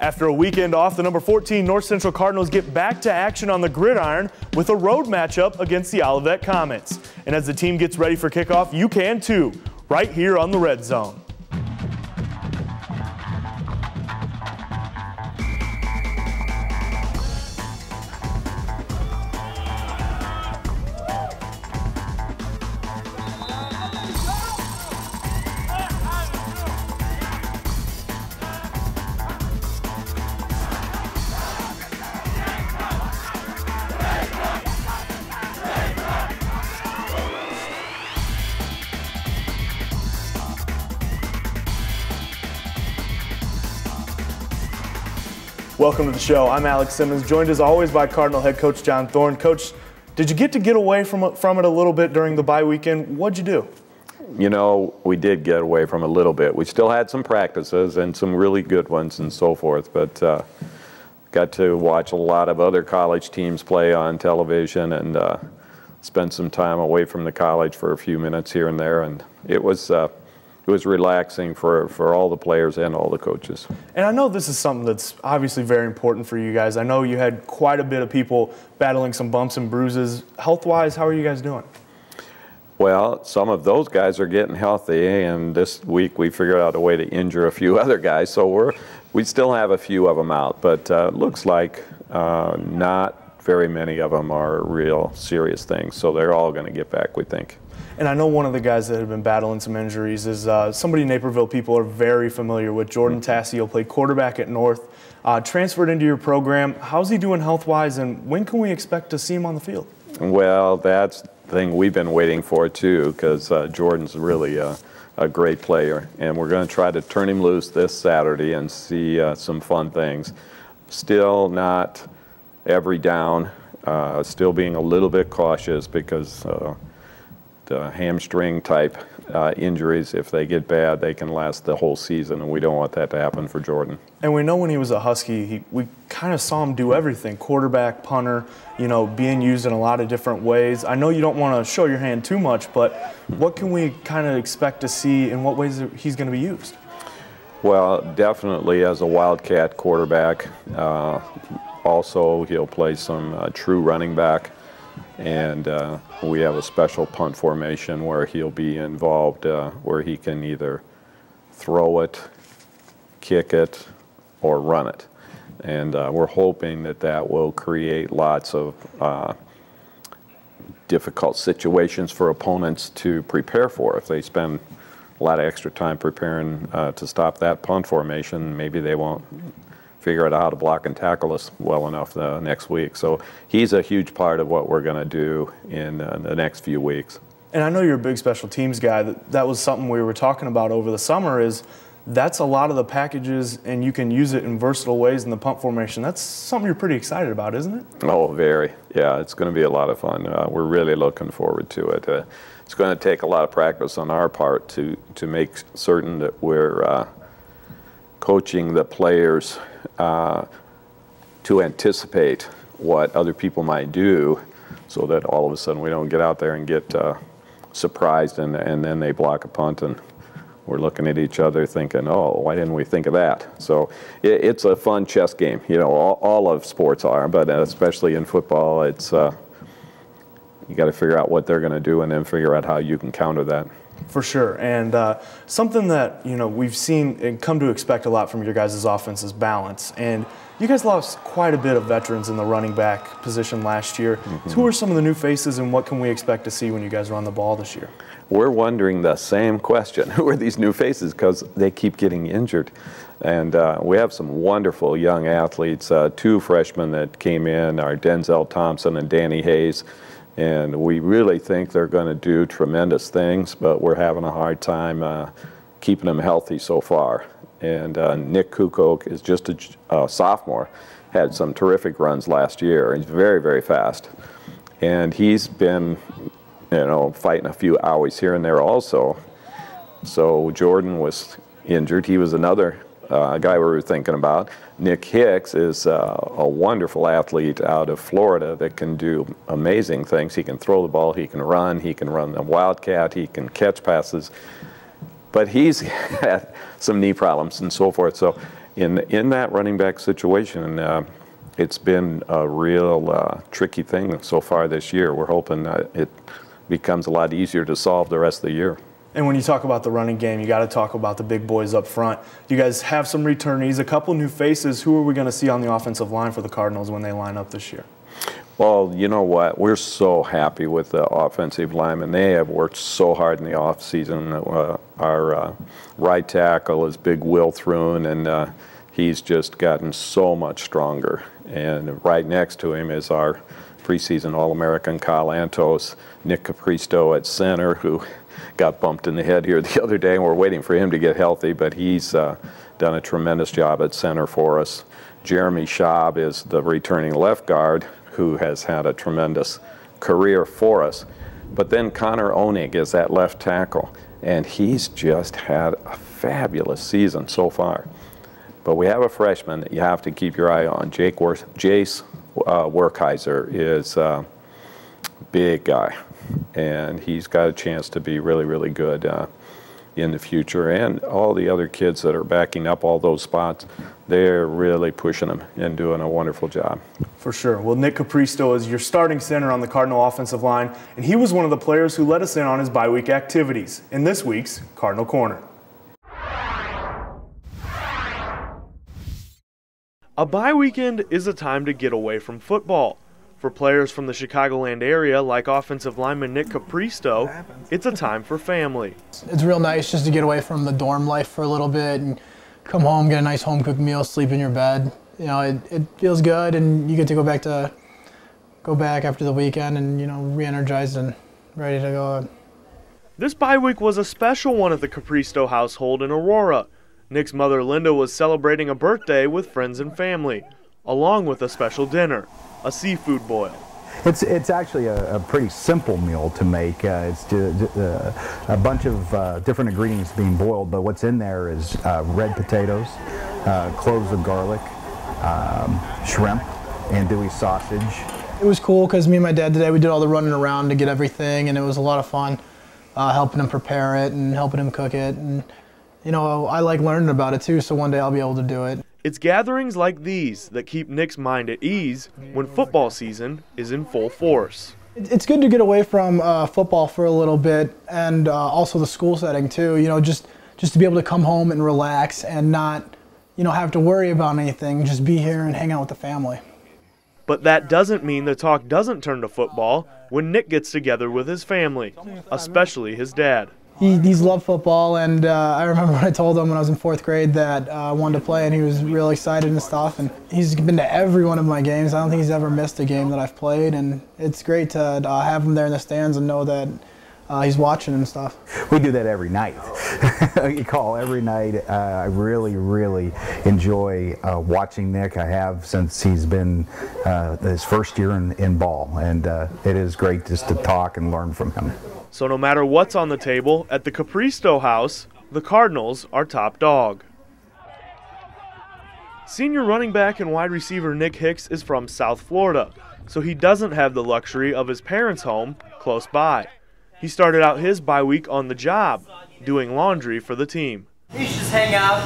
After a weekend off, the number 14 North Central Cardinals get back to action on the gridiron with a road matchup against the Olivet Comets. And as the team gets ready for kickoff, you can too, right here on the Red Zone. Welcome to the show. I'm Alex Simmons, joined as always by Cardinal head coach John Thorne. Coach, did you get away from it a little bit during the bye weekend? What'd you do? You know, we did get away from it a little bit. We still had some practices and some really good ones and so forth, but got to watch a lot of other college teams play on television and spend some time away from the college for a few minutes here and there, and it was relaxing for all the players and all the coaches. And I know this is something that's obviously very important for you guys. I know you had quite a bit of people battling some bumps and bruises. Health-wise, how are you guys doing? Well, some of those guys are getting healthy, and this week we figured out a way to injure a few other guys, so we still have a few of them out, but it looks like not very many of them are real serious things, so they're all going to get back, we think. And I know one of the guys that have been battling some injuries is somebody Naperville people are very familiar with. Jordan Tassio played quarterback at North, transferred into your program. How's he doing health-wise, and when can we expect to see him on the field? Well, that's the thing we've been waiting for, too, because Jordan's really a great player. And we're going to try to turn him loose this Saturday and see some fun things. Still not every down, still being a little bit cautious because the hamstring type injuries, if they get bad, they can last the whole season, and we don't want that to happen for Jordan. And we know when he was a Husky, we kind of saw him do everything, quarterback, punter, being used in a lot of different ways. I know you don't want to show your hand too much, but what can we kind of expect to see, in what ways he's going to be used? Well, definitely as a wildcat quarterback. Also, he'll play some true running back. And we have a special punt formation where he'll be involved, where he can either throw it, kick it, or run it. And we're hoping that will create lots of difficult situations for opponents to prepare for. If they spend a lot of extra time preparing to stop that punt formation, maybe they won't figure out how to block and tackle us well enough next week. So he's a huge part of what we're going to do in the next few weeks. And I know you're a big special teams guy. That was something we were talking about over the summer, is that's a lot of the packages, and you can use it in versatile ways in the punt formation. That's something you're pretty excited about, isn't it? Oh, very. Yeah, it's going to be a lot of fun. We're really looking forward to it. It's going to take a lot of practice on our part to make certain that we're coaching the players to anticipate what other people might do, so that all of a sudden we don't get out there and get surprised and then they block a punt and we're looking at each other thinking, oh, why didn't we think of that? So it's a fun chess game. All of sports are, but especially in football, it's you got to figure out what they're going to do and then figure out how you can counter that. For sure, and something that we've seen and come to expect a lot from your guys' offense is balance. And you guys lost quite a bit of veterans in the running back position last year. Mm-hmm. So who are some of the new faces, and what can we expect to see when you guys run the ball this year? We're wondering the same question. Who are these new faces? Because they keep getting injured. And we have some wonderful young athletes. 2 freshmen that came in are Denzel Thompson and Danny Hayes. And we really think they're going to do tremendous things, but we're having a hard time keeping them healthy so far. And Nick Kukok is just a sophomore, had some terrific runs last year. He's very, very fast. And he's been, fighting a few owies here and there also. So Jordan was injured. He was another guy we were thinking about. Nick Hicks is a wonderful athlete out of Florida that can do amazing things. He can throw the ball, he can run the wildcat, he can catch passes. But he's had some knee problems and so forth. So in that running back situation, it's been a real tricky thing so far this year. We're hoping it becomes a lot easier to solve the rest of the year. And when you talk about the running game, you got to talk about the big boys up front. You guys have some returnees, a couple new faces. Who are we going to see on the offensive line for the Cardinals when they line up this year? Well, you know what? We're so happy with the offensive linemen. They have worked so hard in the offseason. Our right tackle is Big Will Thrun, and he's just gotten so much stronger. And right next to him is our preseason All-American Kyle Antos, Nick Capristo at center, who got bumped in the head here the other day, and we're waiting for him to get healthy, but he's done a tremendous job at center for us. Jeremy Schaub is the returning left guard, who has had a tremendous career for us. But then Connor Onig is that left tackle, and he's just had a fabulous season so far. But we have a freshman that you have to keep your eye on. Jace Werkheiser is a big guy, and he's got a chance to be really, really good in the future. And all the other kids that are backing up all those spots, they're really pushing them and doing a wonderful job. For sure. Well, Nick Capristo is your starting center on the Cardinal offensive line, and he was one of the players who let us in on his bye week activities in this week's Cardinal Corner. A bye weekend is a time to get away from football. For players from the Chicagoland area, like offensive lineman Nick Capristo, it's a time for family. It's real nice just to get away from the dorm life for a little bit and come home, get a nice home-cooked meal, sleep in your bed. You know, it feels good, and you get to go back after the weekend and, you know, re-energized and ready to go. This bye week was a special one at the Capristo household in Aurora. Nick's mother Linda was celebrating a birthday with friends and family, along with a special dinner, a seafood boil. It's actually a pretty simple meal to make. It's a bunch of different ingredients being boiled, but what's in there is red potatoes, cloves of garlic, shrimp, andouille sausage. It was cool because me and my dad today, we did all the running around to get everything, and it was a lot of fun helping him prepare it and helping him cook it. And you know, I like learning about it too, so one day I'll be able to do it. It's gatherings like these that keep Nick's mind at ease when football season is in full force. It's good to get away from football for a little bit, and also the school setting too. You know, just to be able to come home and relax and not, you know, have to worry about anything. Just be here and hang out with the family. But that doesn't mean the talk doesn't turn to football when Nick gets together with his family, especially his dad. He's loved football, and I remember when I told him when I was in 4th grade that I wanted to play, and he was real excited and stuff. And he's been to every one of my games. I don't think he's ever missed a game that I've played, and it's great to have him there in the stands and know that he's watching and stuff. We do that every night. You call every night. I really, really enjoy watching Nick. I have since he's been his first year in ball, and it is great just to talk and learn from him. So no matter what's on the table, at the Capristo house, the Cardinals are top dog. Senior running back and wide receiver Nick Hicks is from South Florida, so he doesn't have the luxury of his parents' home close by. He started out his bye week on the job, doing laundry for the team. You should just hang out,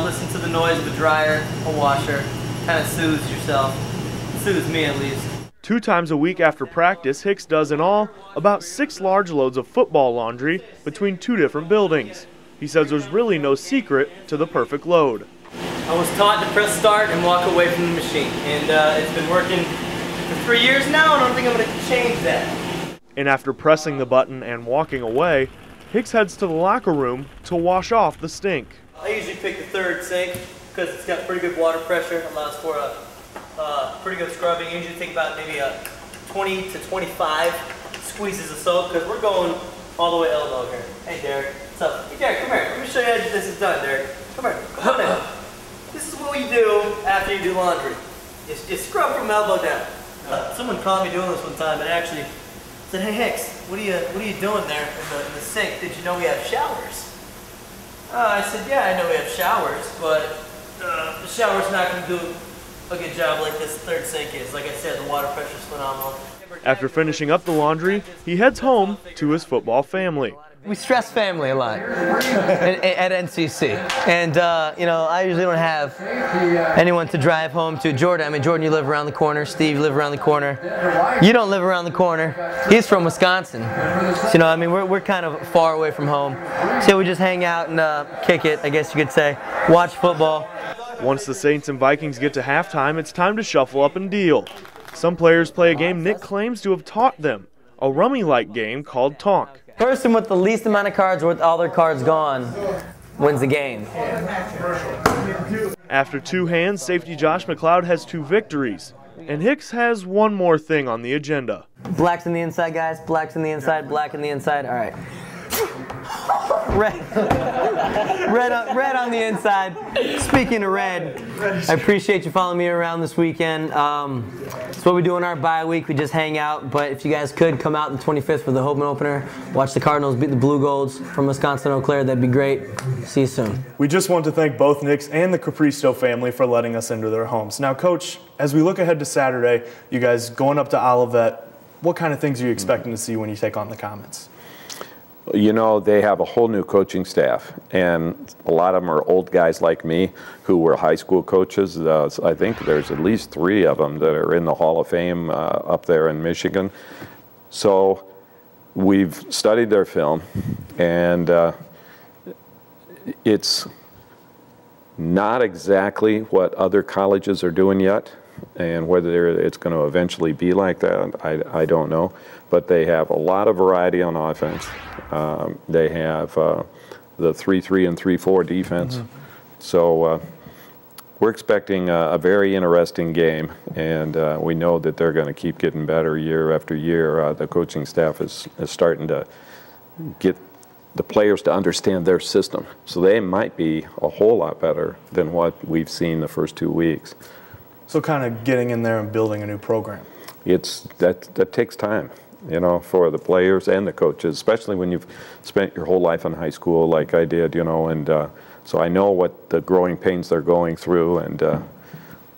listen to the noise of a dryer, a washer, kind of soothes yourself. Soothes me at least. 2 times a week after practice, Hicks does in all about 6 large loads of football laundry between 2 different buildings. He says there's really no secret to the perfect load. I was taught to press start and walk away from the machine, and it's been working for 3 years now, and I don't think I'm going to change that. And after pressing the button and walking away, Hicks heads to the locker room to wash off the stink. I usually pick the 3rd sink because it's got pretty good water pressure, allows for a pretty good scrubbing. I usually take about maybe 20 to 25 squeezes of soap because we're going all the way elbow here. Hey Derek, what's up? Hey Derek, come here. Let me show you how this is done, Derek. Come here, come on in. This is what we do after you do laundry. You scrub from elbow down. Someone caught me doing this one time and actually said, "Hey Hicks, what are you doing there in the sink? Did you know we have showers?" I said, "Yeah, I know we have showers, but the shower's not going to do a good job like this 3rd sink is. Like I said, the water pressure's phenomenal." After finishing up the laundry, he heads home to his football family. We stress family a lot at NCC, and you know, I usually don't have anyone to drive home to. Jordan, I mean, Jordan, you live around the corner. Steve, you live around the corner. You don't live around the corner. He's from Wisconsin. So, you know, I mean, we're kind of far away from home. So we just hang out and kick it, I guess you could say. Watch football. Once the Saints and Vikings get to halftime, it's time to shuffle up and deal. Some players play a game Nick claims to have taught them, a rummy-like game called Tonk. Person with the least amount of cards or with all their cards gone wins the game. After 2 hands, safety Josh McLeod has 2 victories. And Hicks has one more thing on the agenda. Black's in the inside, guys. Black's in the inside, black in the inside. All right. Red on the inside. Speaking of red, I appreciate you following me around this weekend. It's what we do in our bye week. We just hang out. But if you guys could come out the 25th for the Hopeman opener, watch the Cardinals beat the Blue Golds from Wisconsin Eau Claire, that'd be great. See you soon. We just want to thank both Nicks and the Capristo family for letting us into their homes. Now, Coach, as we look ahead to Saturday, you guys going up to Olivet, what kind of things are you expecting to see when you take on the Comets? You know, they have a whole new coaching staff, and a lot of them are old guys like me who were high school coaches. I think there's at least 3 of them that are in the Hall of Fame up there in Michigan. So we've studied their film, and it's not exactly what other colleges are doing yet, and whether it's going to eventually be like that, I don't know. But they have a lot of variety on offense. They have the 3-3 and 3-4 defense. Mm-hmm. So we're expecting a very interesting game, and we know that they're going to keep getting better year after year. The coaching staff is starting to get the players to understand their system. So they might be a whole lot better than what we've seen the first 2 weeks. So kind of getting in there and building a new program. That takes time, you know, for the players and the coaches, especially when you've spent your whole life in high school like I did, you know, and so I know what the growing pains they're going through, and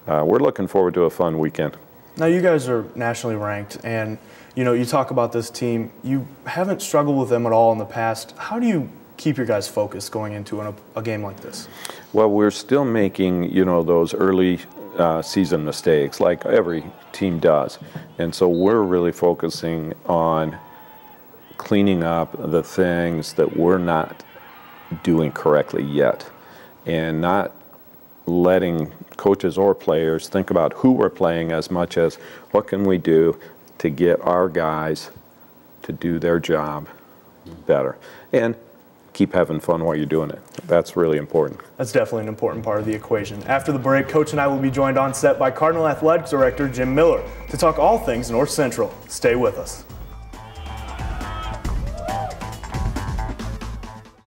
we're looking forward to a fun weekend. Now, you guys are nationally ranked, and, you know, you talk about this team. You haven't struggled with them at all in the past. How do you keep your guys focused going into a game like this? Well, we're still making, you know, those early season mistakes like every team does, and so we're really focusing on cleaning up the things that we're not doing correctly yet, and not letting coaches or players think about who we're playing as much as what can we do to get our guys to do their job better and keep having fun while you're doing it. That's really important. That's definitely an important part of the equation. After the break, Coach and I will be joined on set by Cardinal Athletics Director Jim Miller to talk all things North Central. Stay with us.